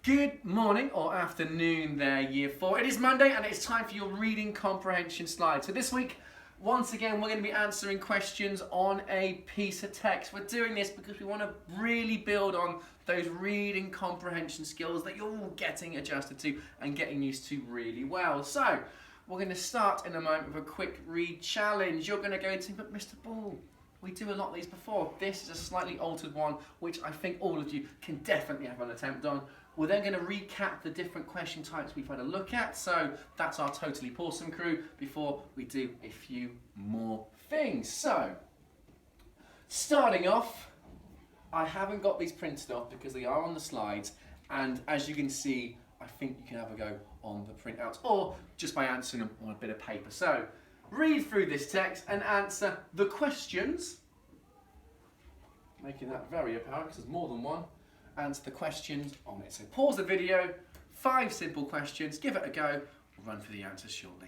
Good morning or afternoon there, Year 4. It is Monday and it's time for your reading comprehension slide. So this week, once again, we're going to be answering questions on a piece of text. We're doing this because we want to really build on those reading comprehension skills that you're all getting adjusted to and getting used to really well. So we're going to start in a moment with a quick read challenge. You're going to go to, but Mr. Ball, we do a lot of these before. This is a slightly altered one, which I think all of you can definitely have an attempt on. We're then going to recap the different question types we've had a look at. So that's our Totally Awesome crew before we do a few more things. So, starting off, I haven't got these printed off because they are on the slides. And as you can see, I think you can have a go on the printouts or just by answering them on a bit of paper. So, read through this text and answer the questions. Making that very apparent because there's more than one. Answer the questions on it. So pause the video, 5 simple questions, give it a go, we'll run through the answers shortly.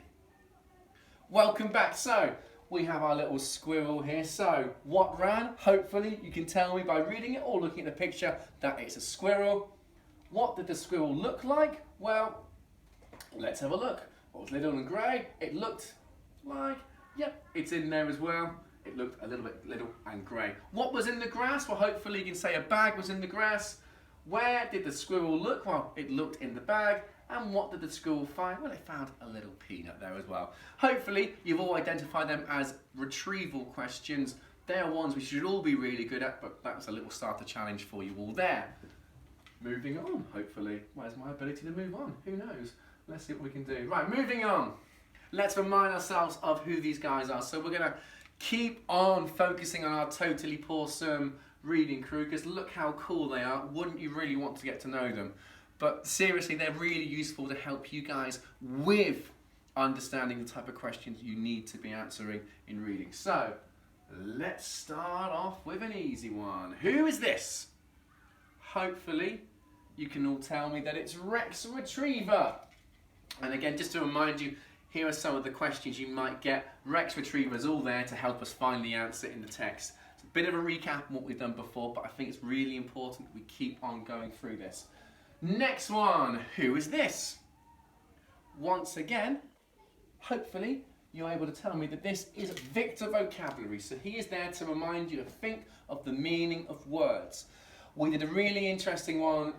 Welcome back. So we have our little squirrel here. So what ran? Hopefully you can tell me by reading it or looking at the picture that it's a squirrel. What did the squirrel look like? Well, let's have a look. What was little and grey? It looked like, yep, it's in there as well. It looked a little bit little and grey. What was in the grass? Well, hopefully you can say a bag was in the grass. Where did the squirrel look? Well, it looked in the bag. And what did the squirrel find? Well, it found a little peanut there as well. Hopefully you've all identified them as retrieval questions. They're ones we should all be really good at, but that was a little starter challenge for you all there. Moving on, hopefully. Where's my ability to move on? Who knows? Let's see what we can do. Right, moving on. Let's remind ourselves of who these guys are. So we're going to keep on focusing on our Totally Awesome reading crew because look how cool they are. Wouldn't you really want to get to know them? But seriously, they're really useful to help you guys with understanding the type of questions you need to be answering in reading. So let's start off with an easy one. Who is this? Hopefully you can all tell me that it's Rex Retriever. And again, just to remind you, here are some of the questions you might get. Rex Retriever is all there to help us find the answer in the text. It's a bit of a recap on what we've done before, but I think it's really important that we keep on going through this. Next one, who is this? Once again, hopefully you're able to tell me that this is Victor Vocabulary. So he is there to remind you to think of the meaning of words. We did a really interesting one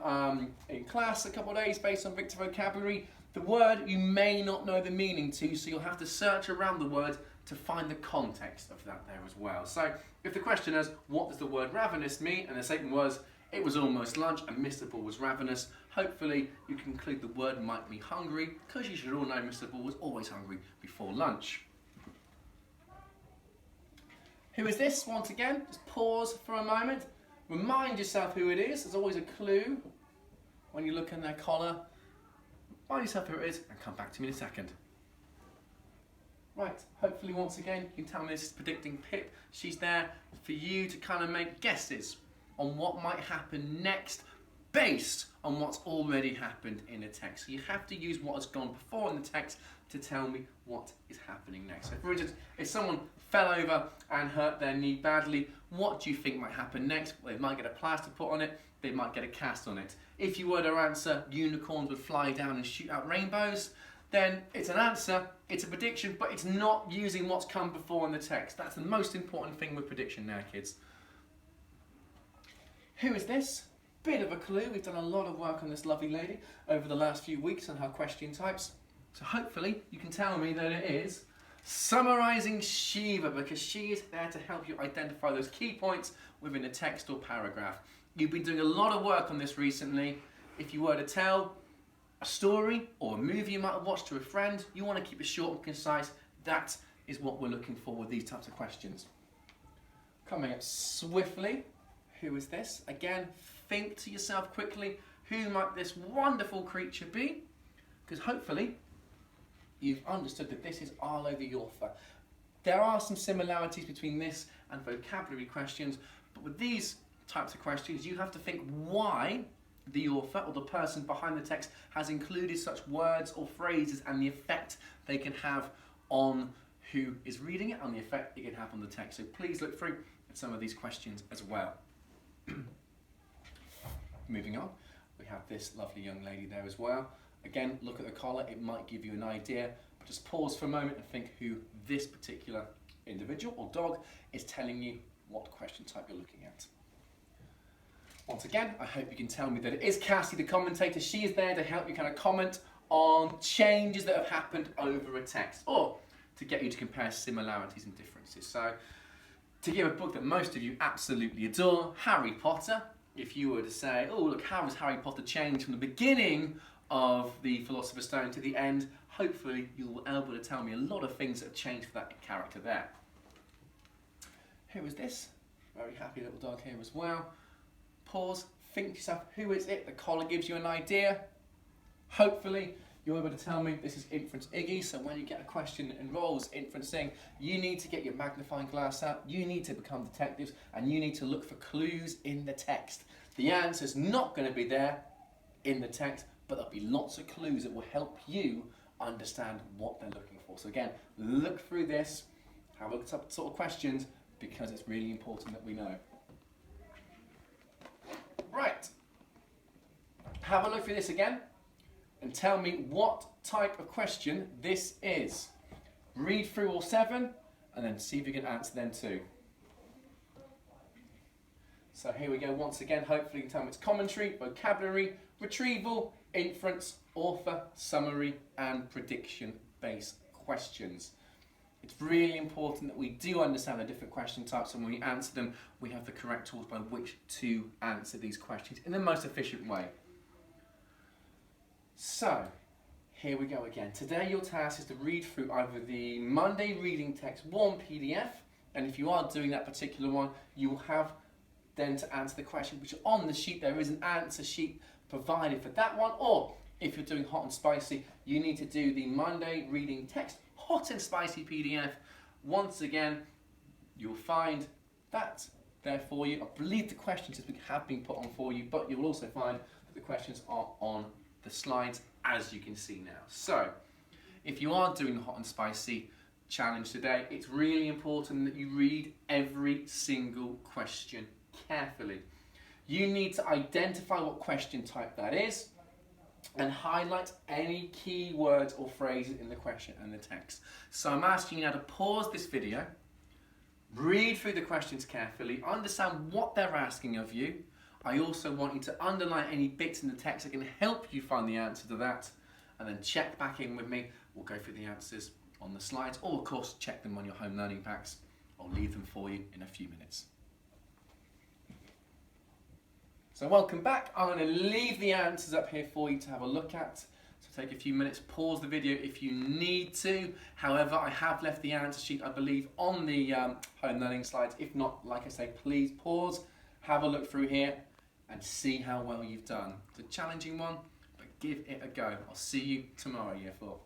in class a couple of days based on Victor Vocabulary. The word you may not know the meaning to, so you'll have to search around the word to find the context of that there as well. So if the question is, what does the word ravenous mean? And the statement was, it was almost lunch and Mr. Ball was ravenous. Hopefully you can conclude the word might be hungry, because you should all know Mr. Ball was always hungry before lunch. Who is this? Once again, just pause for a moment. Remind yourself who it is. There's always a clue when you look in their collar. Find yourself who it is and come back to me in a second. Right, hopefully once again you can tell me this is predicting Pip. She's there for you to kind of make guesses on what might happen next based on what's already happened in a text. So you have to use what has gone before in the text to tell me what is happening next. So for instance, if someone fell over and hurt their knee badly, what do you think might happen next? Well, they might get a plaster put on it, they might get a cast on it. If you were to answer unicorns would fly down and shoot out rainbows, then it's an answer, it's a prediction, but it's not using what's come before in the text. That's the most important thing with prediction now, kids. Who is this? Bit of a clue. We've done a lot of work on this lovely lady over the last few weeks on her question types. So hopefully you can tell me that it is Summarising Shiva, because she is there to help you identify those key points within a text or paragraph. You've been doing a lot of work on this recently. If you were to tell a story or a movie you might have watched to a friend, you want to keep it short and concise. That is what we're looking for with these types of questions. Coming up swiftly, who is this? Again, think to yourself quickly, who might this wonderful creature be? Because hopefully you've understood that this is Arlo the author. There are some similarities between this and vocabulary questions, but with these types of questions, you have to think why the author or the person behind the text has included such words or phrases and the effect they can have on who is reading it and the effect it can have on the text. So please look through at some of these questions as well. Moving on. we have this lovely young lady there as well. Again, look at the collar, it might give you an idea, but just pause for a moment and think who this particular individual or dog is telling you what question type you're looking at. Once again, I hope you can tell me that it is Cassie, the commentator. She is there to help you kind of comment on changes that have happened over a text, or to get you to compare similarities and differences. So, to give a book that most of you absolutely adore, Harry Potter, if you were to say, oh look, how has Harry Potter changed from the beginning of the Philosopher's Stone to the end, hopefully you'll be able to tell me a lot of things that have changed for that character there. Who is this? Very happy little dog here as well. Pause, think to yourself, who is it? The collar gives you an idea. Hopefully you're able to tell me this is Inference Iggy, so when you get a question that involves inferencing, you need to get your magnifying glass out, you need to become detectives, and you need to look for clues in the text. The answer's not going to be there in the text, but there'll be lots of clues that will help you understand what they're looking for. So again, look through this, have a look at sort of questions, because it's really important that we know. Right, have a look through this again and tell me what type of question this is. Read through all 7 and then see if you can answer them too. So here we go once again, hopefully you can tell me it's commentary, vocabulary, retrieval, inference, author, summary and prediction based questions. It's really important that we do understand the different question types, and when we answer them, we have the correct tools by which to answer these questions in the most efficient way. So, here we go again. Today your task is to read through either the Monday Reading Text 1 PDF, and if you are doing that particular one, you will have then to answer the question which are on the sheet. There is an answer sheet provided for that one, or if you're doing hot and spicy, you need to do the Monday Reading Text Hot and Spicy PDF. Once again, you'll find that there for you. I believe the questions have been put on for you, but you'll also find that the questions are on the slides, as you can see now. So, if you are doing the hot and spicy challenge today, it's really important that you read every single question carefully. You need to identify what question type that is and highlight any key words or phrases in the question and the text. So I'm asking you now to pause this video, read through the questions carefully, understand what they're asking of you. I also want you to underline any bits in the text that can help you find the answer to that, and then check back in with me. We'll go through the answers on the slides, or of course check them on your home learning packs. I'll leave them for you in a few minutes. So welcome back. I'm going to leave the answers up here for you to have a look at. So take a few minutes, pause the video if you need to. However, I have left the answer sheet, I believe, on the home learning slides. If not, like I say, please pause, have a look through here and see how well you've done. It's a challenging one, but give it a go. I'll see you tomorrow, Year 4.